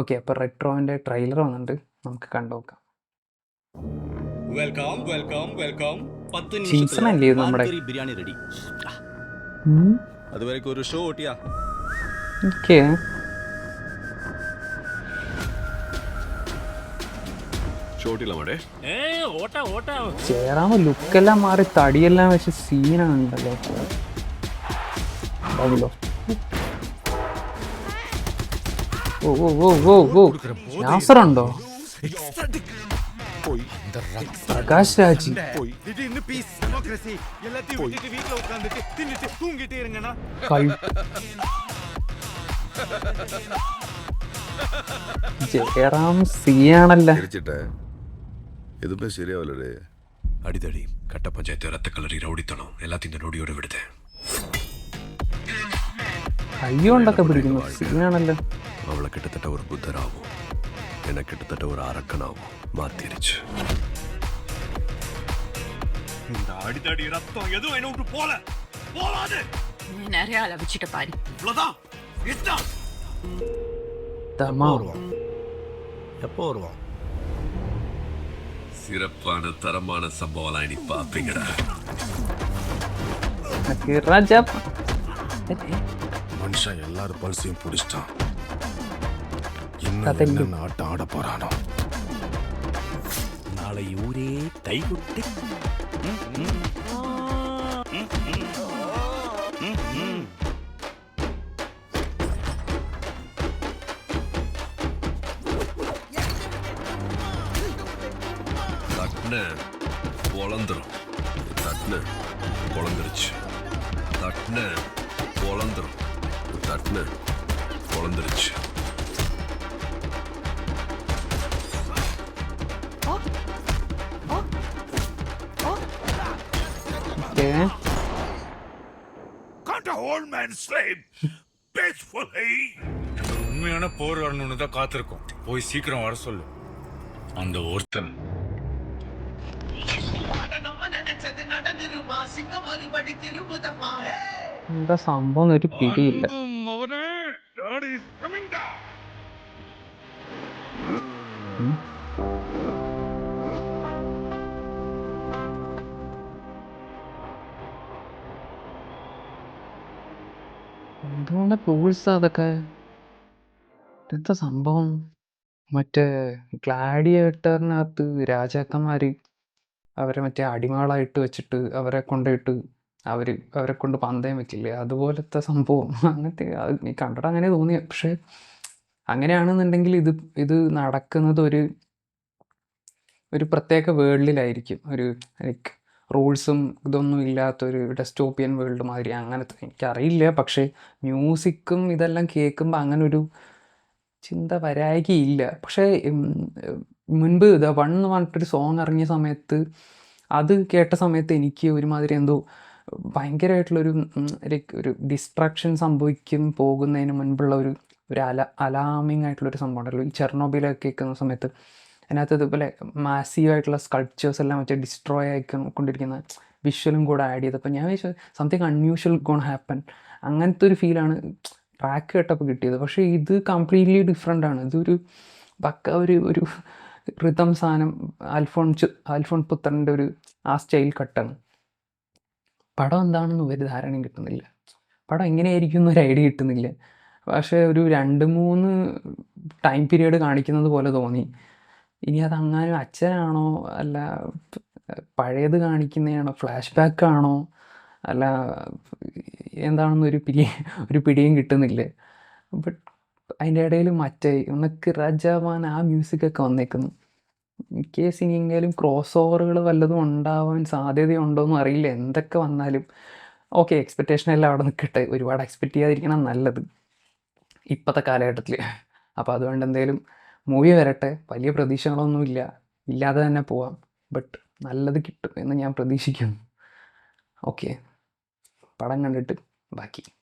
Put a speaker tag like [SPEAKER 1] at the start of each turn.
[SPEAKER 1] Okay, അപ്പോൾ റെട്രോൻ്റെ trailer വന്നിട്ടുണ്ട്, നമുക്ക് കണ്ടുനോക്കാം.
[SPEAKER 2] വെൽക്കം വെൽക്കം വെൽക്കം 10
[SPEAKER 1] സീസൺ
[SPEAKER 2] നിമിഷத்துல
[SPEAKER 1] അല്ലേ ഇത് നമ്മുടെ?
[SPEAKER 2] വാൻകറി ബിരിയാണി റെഡി. അതുവരേക്കും ഒരു ഷോ ഓട്ടിയാ.
[SPEAKER 1] ഓക്കെ,
[SPEAKER 2] ഷോ ഓട്ടില്ല മോടെ. ഓട്ടാ ഓട്ടാ.
[SPEAKER 1] ജയറാമ ലുക്കെല്ലാം മാറി തടിയെല്ലാം വെച്ച് സീനാണുണ്ടല്ലോ. ഓ ഓ ഓ ഓ ഓ നാസറുണ്ടോ? പ്രകാശ് രാജ്. ജയറാം സീയാണല്ലോ.
[SPEAKER 3] എതുമേ ശരിയാവില്ലേ?
[SPEAKER 4] ಅಡಿದಡಿ ಕಟ್ಟ ಪಂಚಾಯತ್ ರತ್ತ ಕಲರಿ ರೌಡಿತണം എല്ലാത്തിന്റെ നോടിയോടെ വിടുതേ.
[SPEAKER 1] കയ്യോണ്ടൊക്കെ പിടിക്കുന്നു, സീനാണല്ലോ.
[SPEAKER 4] അവളെ കിട്ടത്തട്ട ഒരു ബുദ്ധരാവും, എന്നെ കിട്ടത്തട്ട ഒരു അറക്കനാവും. മാത്തിരിച്ച്
[SPEAKER 2] இந்த அடிதடி ரத்தம் எதுவும் என்ன விட்டு போல போவாது.
[SPEAKER 5] நிறைய அள வச்சுட்ட பாரு.
[SPEAKER 2] இவ்வளவுதான் இதுதான்.
[SPEAKER 3] எப்போ வருவான்?
[SPEAKER 4] சிறப்பான தரமான சம்பவம் இனி பாப்பீங்கடா.
[SPEAKER 3] மனுஷன் எல்லாரும் பல்சையும் பிடிச்சிட்டான். இன்னும் என்ன ஆட்டம் ஆட போறானோ?
[SPEAKER 2] நாளை ஊரே கைகுட்டி.
[SPEAKER 4] தட்ன பொழந்துரும், தட்ன பொழந்துருச்சு, தட்ன பொழந்துரும், தட்ன பொழந்துருச்சு.
[SPEAKER 6] உண்மையான போர் வரணும்னு தான் காத்திருக்கோம். போய் சீக்கிரம் வர சொல்லு. அந்த ஒருத்தன்
[SPEAKER 1] എന്താ സംഭവം ഒരു പിടിയില്ല. എന്തുകൊണ്ട് ടൂൾസ് അതൊക്കെ? എന്താ സംഭവം? മറ്റേ ഗ്ലാഡിയേറ്ററിനകത്ത് രാജാക്കന്മാര് അവരെ മറ്റേ അടിമകളായിട്ട് വെച്ചിട്ട് അവരെ കൊണ്ടുപോയിട്ട് അവരെ കൊണ്ട് പന്തയം വെക്കില്ലേ, അതുപോലത്തെ സംഭവം. അങ്ങനത്തെ നീ കണ്ടിട്ട് അങ്ങനെ തോന്നിയ. പക്ഷെ അങ്ങനെയാണെന്നുണ്ടെങ്കിൽ ഇത് നടക്കുന്നത് ഒരു പ്രത്യേക വേൾഡിലായിരിക്കും. ഒരു ലൈക്ക് റൂൾസും ഇതൊന്നും ഇല്ലാത്തൊരു ഡെസ്റ്റോപ്പിയൻ വേൾഡ് മാതിരി. അങ്ങനത്തെ എനിക്കറിയില്ല. പക്ഷേ മ്യൂസിക്കും ഇതെല്ലാം കേൾക്കുമ്പോൾ അങ്ങനൊരു ചിന്ത വരായികയില്ല. പക്ഷേ മുൻപ് ദ വൺ എന്ന് പറഞ്ഞിട്ടൊരു സോങ് ഇറങ്ങിയ സമയത്ത് അത് കേട്ട സമയത്ത് എനിക്ക് ഒരുമാതിരി എന്തോ ഭയങ്കരമായിട്ടുള്ളൊരു ലൈക്ക് ഒരു ഡിസ്ട്രാക്ഷൻ സംഭവിക്കും പോകുന്നതിന് മുൻപുള്ള ഒരു അലാമിങ് ആയിട്ടുള്ളൊരു സംഭവം ഉണ്ടല്ലോ. ഈ ചെർണോബിലൊക്കെ കേൾക്കുന്ന സമയത്ത് അതിനകത്ത് ഇതുപോലെ മാസീവായിട്ടുള്ള സ്കൾപ്ചേഴ്സ് എല്ലാം മറ്റേ ഡിസ്ട്രോയ് ആയിക്കൊണ്ടിരിക്കുന്ന വിഷ്വലും കൂടെ ആഡ് ചെയ്തപ്പോൾ ഞാൻ വിചാരിച്ചു സംതിങ് അൺയൂഷ്വൽ ഗോൺ ഹാപ്പൻ. അങ്ങനത്തെ ഒരു ഫീലാണ് ട്രാക്ക് കേട്ടപ്പോൾ കിട്ടിയത്. പക്ഷേ ഇത് കംപ്ലീറ്റ്ലി ഡിഫറെൻ്റ് ആണ്. ഇതൊരു പക്ക ഒരു റിതം സാധനം, അൽഫോൺ പുത്രൻ്റെ ആ സ്റ്റൈൽ കട്ടാണ്. പടം എന്താണെന്ന് ഒരു ധാരണയും കിട്ടുന്നില്ല. പടം എങ്ങനെയായിരിക്കും എന്നൊരു ഐഡിയ കിട്ടുന്നില്ല. പക്ഷേ ഒരു 2-3 ടൈം പീരീഡ് കാണിക്കുന്നത് പോലെ തോന്നി. ഇനി അതങ്ങനെ അച്ഛനാണോ അല്ല പഴയത് കാണിക്കുന്നതാണോ ഫ്ലാഷ് ബാക്ക് ആണോ അല്ല എന്താണെന്നൊരു പിടിയും കിട്ടുന്നില്ല. ബട്ട് അതിൻ്റെ ഇടയിൽ മറ്റേ ഒന്നൊക്കെ രാജാവാൻ ആ മ്യൂസിക്കൊക്കെ വന്നേക്കുന്നു. കേസ് ഇനിയെങ്കിലും ക്രോസ് ഓവറുകൾ വല്ലതും ഉണ്ടാവാൻ സാധ്യതയുണ്ടോയെന്നും അറിയില്ല. എന്തൊക്കെ വന്നാലും ഓക്കെ, എക്സ്പെക്റ്റേഷൻ എല്ലാം അവിടെ നിൽക്കട്ടെ. ഒരുപാട് എക്സ്പെക്റ്റ് ചെയ്യാതിരിക്കണം നല്ലത് ഇപ്പോഴത്തെ കാലഘട്ടത്തിൽ. അപ്പോൾ അതുകൊണ്ട് എന്തെങ്കിലും മൂവി വരട്ടെ. വലിയ പ്രതീക്ഷകളൊന്നുമില്ല, ഇല്ലാതെ തന്നെ പോവാം. ബട്ട് നല്ലത് കിട്ടും എന്ന് ഞാൻ പ്രതീക്ഷിക്കുന്നു. ഓക്കെ, പടം കണ്ടിട്ട് ബാക്കി.